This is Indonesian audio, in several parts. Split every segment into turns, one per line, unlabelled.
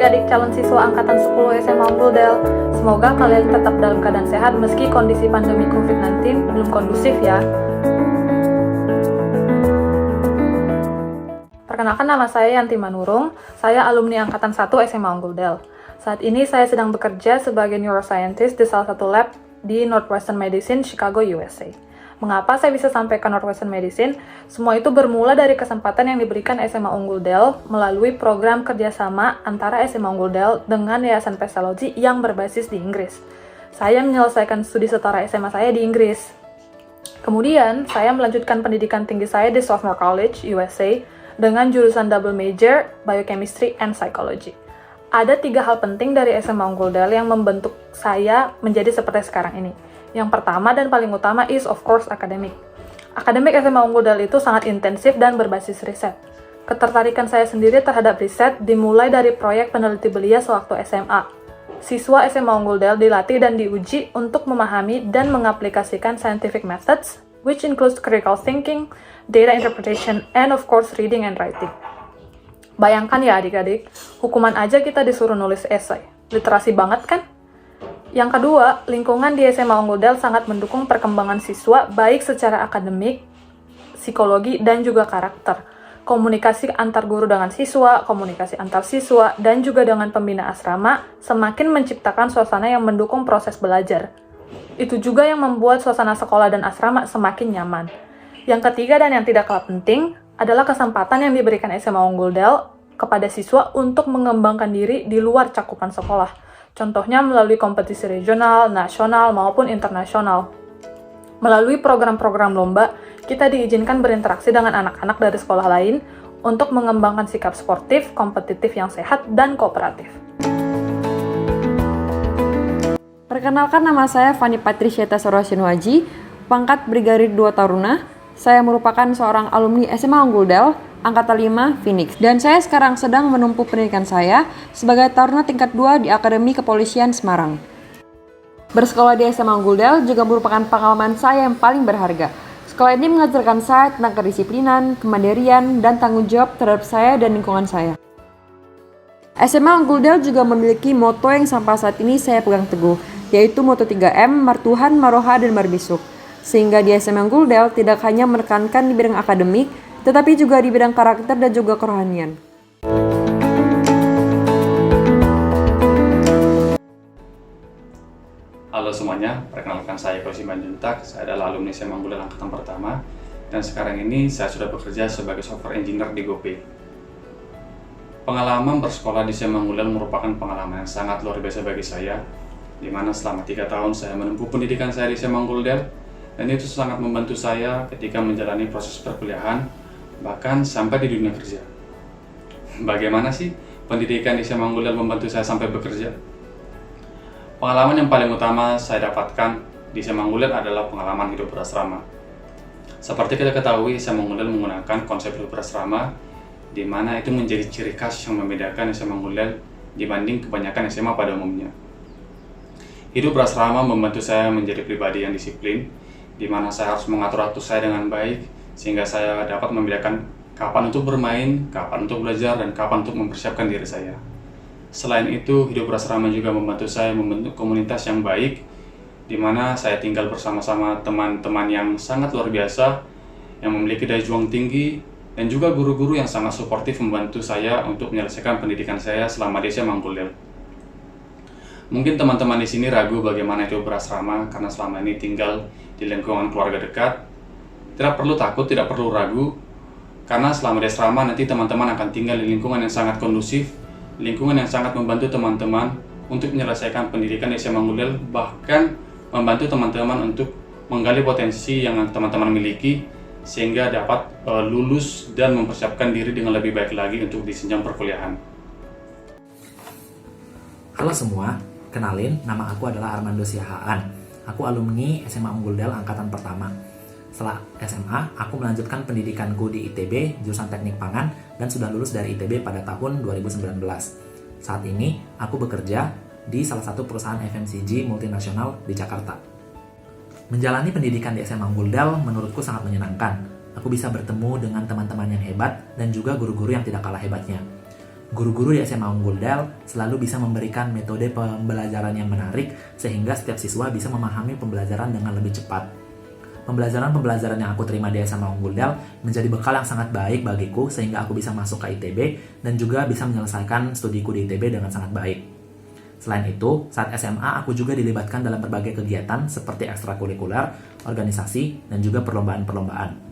adik-adik calon siswa angkatan 10 SMA Unggul Del. Semoga kalian tetap dalam keadaan sehat meski kondisi pandemi COVID-19 belum kondusif ya. Perkenalkan, nama saya Yanti Manurung, saya alumni angkatan 1 SMA Unggul Del. Saat ini saya sedang bekerja sebagai neuroscientist di salah satu lab di Northwestern Medicine, Chicago, USA. Mengapa saya bisa sampai ke Northwestern Medicine? Semua itu bermula dari kesempatan yang diberikan SMA Unggul Del melalui program kerjasama antara SMA Unggul Del dengan Yayasan Pestalozzi yang berbasis di Inggris. Saya menyelesaikan studi setara SMA saya di Inggris. Kemudian, saya melanjutkan pendidikan tinggi saya di Swarthmore College, USA, dengan jurusan double major, Biochemistry and Psychology. Ada 3 hal penting dari SMA Unggul Del yang membentuk saya menjadi seperti sekarang ini. Yang pertama dan paling utama is of course akademik. Akademik SMA Unggul Del itu sangat intensif dan berbasis riset. Ketertarikan saya sendiri terhadap riset dimulai dari proyek peneliti belia sewaktu SMA. Siswa SMA Unggul Del dilatih dan diuji untuk memahami dan mengaplikasikan scientific methods, which includes critical thinking, data interpretation, and of course reading and writing. Bayangkan ya adik-adik, hukuman aja kita disuruh nulis esai. Literasi banget kan? Yang kedua, lingkungan di SMA Unggul Del sangat mendukung perkembangan siswa baik secara akademik, psikologi, dan juga karakter. Komunikasi antar guru dengan siswa, komunikasi antar siswa, dan juga dengan pembina asrama semakin menciptakan suasana yang mendukung proses belajar. Itu juga yang membuat suasana sekolah dan asrama semakin nyaman. Yang ketiga dan yang tidak kalah penting adalah kesempatan yang diberikan SMA Unggul Del kepada siswa untuk mengembangkan diri di luar cakupan sekolah. Contohnya melalui kompetisi regional, nasional, maupun internasional. Melalui program-program lomba, kita diizinkan berinteraksi dengan anak-anak dari sekolah lain untuk mengembangkan sikap sportif, kompetitif yang sehat, dan kooperatif.
Perkenalkan, nama saya Fanny Patricia Tasorosinwaji, pangkat Brigadir 2 Taruna. Saya merupakan seorang alumni SMA Unggul Del, Angkatan 5, Phoenix. Dan saya sekarang sedang menempuh pendidikan saya sebagai Taruna tingkat 2 di Akademi Kepolisian Semarang. Bersekolah di SMA Unggul Del juga merupakan pengalaman saya yang paling berharga. Sekolah ini mengajarkan saya tentang kedisiplinan, kemandirian, dan tanggung jawab terhadap saya dan lingkungan saya. SMA Unggul Del juga memiliki moto yang sampai saat ini saya pegang teguh, yaitu moto 3M, Martuhan, Maroha, dan Marbisuk. Sehingga di SMA Unggul Del tidak hanya menekankan di bidang akademik, tetapi juga di bidang karakter dan juga kerohanian.
Halo semuanya, perkenalkan saya Kosi Manjuntak, saya adalah alumni SMA Unggul Del Angkatan Pertama, dan sekarang ini saya sudah bekerja sebagai software engineer di GoPay. Pengalaman bersekolah di SMA Unggul Del merupakan pengalaman yang sangat luar biasa bagi saya, di mana selama 3 tahun saya menempuh pendidikan saya di SMA Unggul Del, dan itu sangat membantu saya ketika menjalani proses perkuliahan, bahkan sampai di dunia kerja. Bagaimana sih pendidikan di SMA Unggul Del membantu saya sampai bekerja? Pengalaman yang paling utama saya dapatkan di SMA Unggul Del adalah pengalaman hidup berasrama. Seperti kita ketahui, SMA Unggul Del menggunakan konsep hidup berasrama, di mana itu menjadi ciri khas yang membedakan SMA Unggul Del dibanding kebanyakan SMA pada umumnya. Hidup berasrama membantu saya menjadi pribadi yang disiplin, di mana saya harus mengatur waktu saya dengan baik, sehingga saya dapat membedakan kapan untuk bermain, kapan untuk belajar, dan kapan untuk mempersiapkan diri saya. Selain itu, hidup berasrama juga membantu saya membentuk komunitas yang baik, di mana saya tinggal bersama-sama teman-teman yang sangat luar biasa, yang memiliki daya juang tinggi, dan juga guru-guru yang sangat suportif membantu saya untuk menyelesaikan pendidikan saya selama di SMA Unggul Del. Mungkin teman-teman di sini ragu bagaimana itu berasrama karena selama ini tinggal di lingkungan keluarga dekat. Tidak perlu takut, tidak perlu ragu, karena selama di asrama nanti teman-teman akan tinggal di lingkungan yang sangat kondusif, lingkungan yang sangat membantu teman-teman untuk menyelesaikan pendidikan di SMA Unggul Del, bahkan membantu teman-teman untuk menggali potensi yang teman-teman miliki sehingga dapat lulus dan mempersiapkan diri dengan lebih baik lagi untuk di jenjang perkuliahan.
Halo semua, kenalin, nama aku adalah Armando Siahaan. Aku alumni SMA Unggul Del Angkatan Pertama. Setelah SMA, aku melanjutkan pendidikanku di ITB, jurusan Teknik Pangan, dan sudah lulus dari ITB pada tahun 2019. Saat ini, aku bekerja di salah satu perusahaan FMCG multinasional di Jakarta. Menjalani pendidikan di SMA Unggul Del menurutku sangat menyenangkan. Aku bisa bertemu dengan teman-teman yang hebat dan juga guru-guru yang tidak kalah hebatnya. Guru-guru di SMA Unggul Del selalu bisa memberikan metode pembelajaran yang menarik sehingga setiap siswa bisa memahami pembelajaran dengan lebih cepat. Pembelajaran yang aku terima di SMA Unggul Del menjadi bekal yang sangat baik bagiku sehingga aku bisa masuk ke ITB dan juga bisa menyelesaikan studiku di ITB dengan sangat baik. Selain itu, saat SMA aku juga dilibatkan dalam berbagai kegiatan seperti ekstrakurikuler, organisasi, dan juga perlombaan-perlombaan.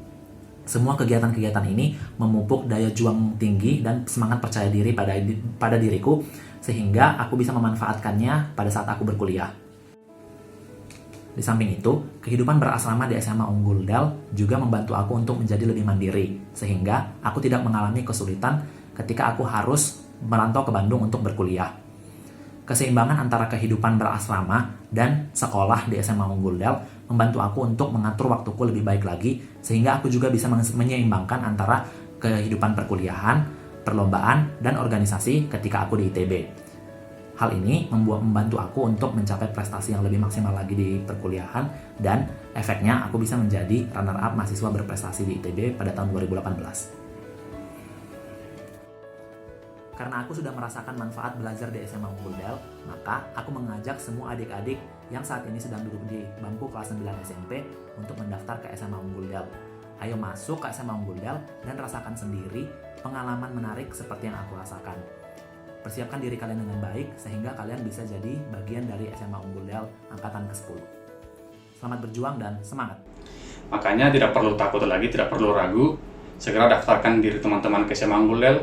Semua kegiatan-kegiatan ini memupuk daya juang tinggi dan semangat percaya diri pada diriku sehingga aku bisa memanfaatkannya pada saat aku berkuliah. Di samping itu, kehidupan berasrama di SMA Unggul Del juga membantu aku untuk menjadi lebih mandiri sehingga aku tidak mengalami kesulitan ketika aku harus merantau ke Bandung untuk berkuliah. Keseimbangan antara kehidupan berasrama dan sekolah di SMA Unggul Del membantu aku untuk mengatur waktuku lebih baik lagi sehingga aku juga bisa menyeimbangkan antara kehidupan perkuliahan, perlombaan, dan organisasi ketika aku di ITB. Hal ini membantu aku untuk mencapai prestasi yang lebih maksimal lagi di perkuliahan dan efeknya aku bisa menjadi runner-up mahasiswa berprestasi di ITB pada tahun 2018. Karena aku sudah merasakan manfaat belajar di SMA Unggul Del, maka aku mengajak semua adik-adik yang saat ini sedang duduk di bangku kelas 9 SMP untuk mendaftar ke SMA Unggul Del. Ayo masuk ke SMA Unggul Del dan rasakan sendiri pengalaman menarik seperti yang aku rasakan. Persiapkan diri kalian dengan baik sehingga kalian bisa jadi bagian dari SMA Unggul Del angkatan ke-10. Selamat berjuang dan semangat!
Makanya tidak perlu takut lagi, tidak perlu ragu, segera daftarkan diri teman-teman ke SMA Unggul Del.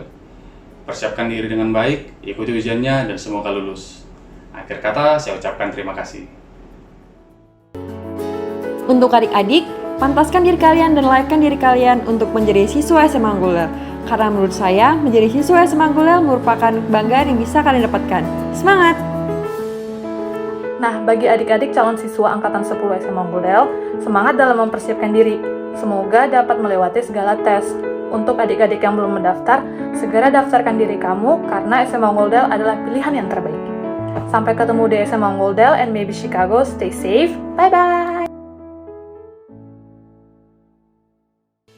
Persiapkan diri dengan baik, ikuti ujiannya, dan semoga lulus. Akhir kata, saya ucapkan terima kasih.
Untuk adik-adik, pantaskan diri kalian dan layakkan diri kalian untuk menjadi siswa SMA Unggul Del. Karena menurut saya, menjadi siswa SMA Unggul Del merupakan kebanggaan yang bisa kalian dapatkan. Semangat!
Nah, bagi adik-adik calon siswa angkatan 10 SMA Unggul Del, semangat dalam mempersiapkan diri. Semoga dapat melewati segala tes. Untuk adik-adik yang belum mendaftar, segera daftarkan diri kamu karena SMA Unggul Del adalah pilihan yang terbaik. Sampai ketemu di SMA Unggul Del and maybe Chicago. Stay safe. Bye-bye!